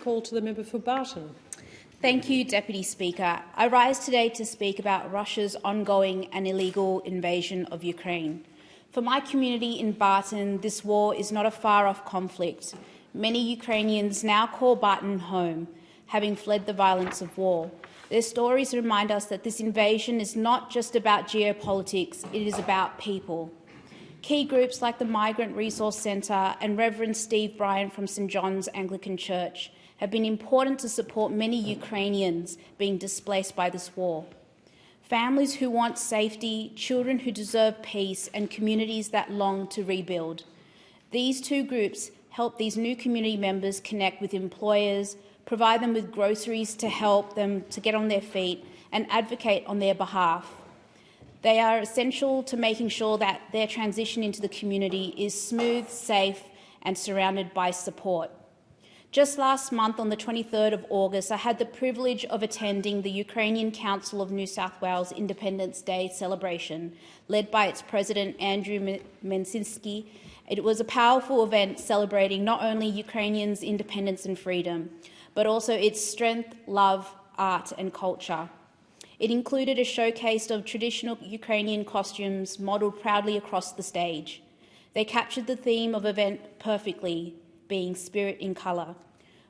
call to the member for Barton. Thank you, Deputy Speaker. I rise today to speak about Russia's ongoing and illegal invasion of Ukraine. For my community in Barton, this war is not a far-off conflict. Many Ukrainians now call Barton home, having fled the violence of war. Their stories remind us that this invasion is not just about geopolitics, it is about people. Key groups like the Migrant Resource Centre and Reverend Steve Bryan from St John's Anglican Church have been important to support many Ukrainians being displaced by this war. Families who want safety, children who deserve peace, and communities that long to rebuild. These two groups help these new community members connect with employers, provide them with groceries to help them to get on their feet, and advocate on their behalf. They are essential to making sure that their transition into the community is smooth, safe, and surrounded by support. Just last month, on the 23rd of August, I had the privilege of attending the Ukrainian Council of New South Wales Independence Day celebration, led by its president, Andrew Mensinski. It was a powerful event celebrating not only Ukrainians' independence and freedom, but also its strength, love, art and culture. It included a showcase of traditional Ukrainian costumes modelled proudly across the stage. They captured the theme of the event perfectly, being spirit in colour.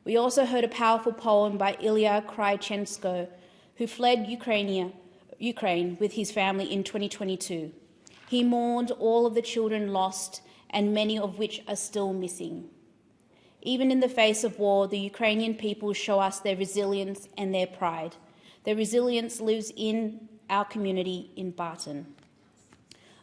We also heard a powerful poem by Ilya Krychenko, who fled Ukraine with his family in 2022. He mourned all of the children lost, and many of which are still missing. Even in the face of war, the Ukrainian people show us their resilience and their pride. Their resilience lives in our community in Barton.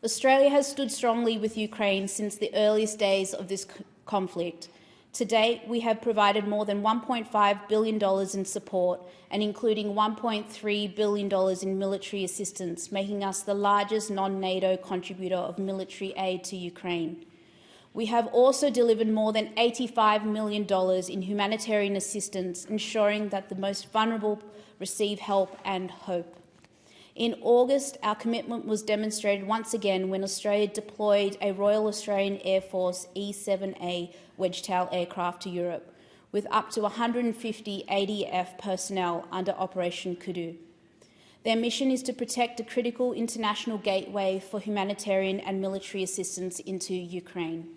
Australia has stood strongly with Ukraine since the earliest days of this conflict. To date, we have provided more than $1.5 billion in support and including $1.3 billion in military assistance, making us the largest non-NATO contributor of military aid to Ukraine. We have also delivered more than $85 million in humanitarian assistance, ensuring that the most vulnerable receive help and hope. In August, our commitment was demonstrated once again when Australia deployed a Royal Australian Air Force E-7A Wedgetail aircraft to Europe, with up to 150 ADF personnel under Operation Kudu. Their mission is to protect a critical international gateway for humanitarian and military assistance into Ukraine.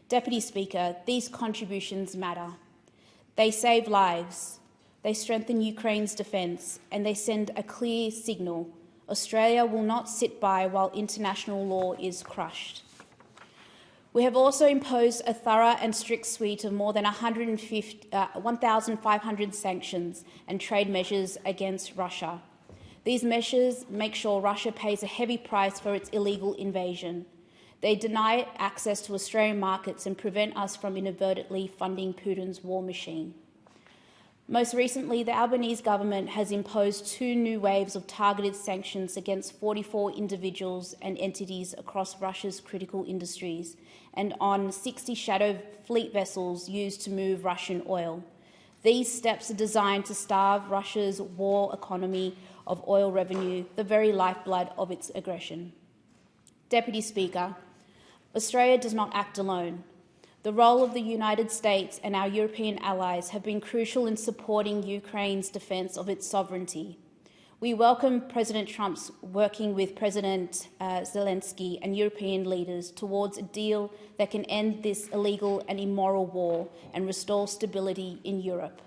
Deputy Speaker, these contributions matter. They save lives, they strengthen Ukraine's defence, and they send a clear signal. Australia will not sit by while international law is crushed. We have also imposed a thorough and strict suite of more than 1,500 sanctions and trade measures against Russia. These measures make sure Russia pays a heavy price for its illegal invasion. They deny it access to Australian markets and prevent us from inadvertently funding Putin's war machine. Most recently, the Albanese government has imposed 2 new waves of targeted sanctions against 44 individuals and entities across Russia's critical industries and on 60 shadow fleet vessels used to move Russian oil. These steps are designed to starve Russia's war economy of oil revenue, the very lifeblood of its aggression. Deputy Speaker, Australia does not act alone. The role of the United States and our European allies have been crucial in supporting Ukraine's defence of its sovereignty. We welcome President Trump's working with President Zelensky and European leaders towards a deal that can end this illegal and immoral war and restore stability in Europe.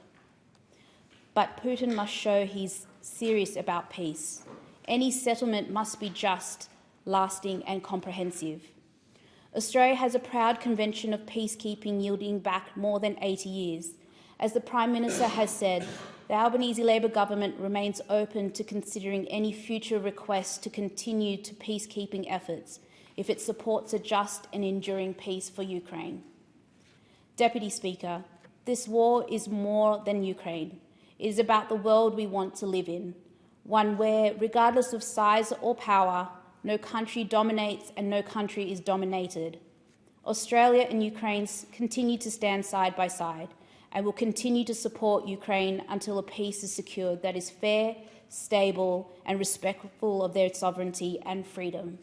But Putin must show he's serious about peace. Any settlement must be just, lasting and comprehensive. Australia has a proud convention of peacekeeping yielding back more than 80 years. As the Prime Minister has said, the Albanese Labor government remains open to considering any future requests to continue to peacekeeping efforts if it supports a just and enduring peace for Ukraine. Deputy Speaker, this war is more than Ukraine. It is about the world we want to live in, one where, regardless of size or power, no country dominates and no country is dominated. Australia and Ukraine continue to stand side by side and will continue to support Ukraine until a peace is secured that is fair, stable and respectful of their sovereignty and freedom.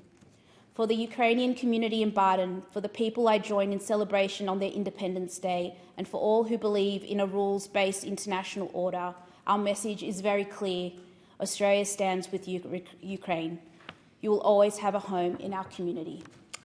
For the Ukrainian community in Barton, for the people I join in celebration on their Independence Day, and for all who believe in a rules-based international order, our message is very clear. Australia stands with Ukraine. You will always have a home in our community.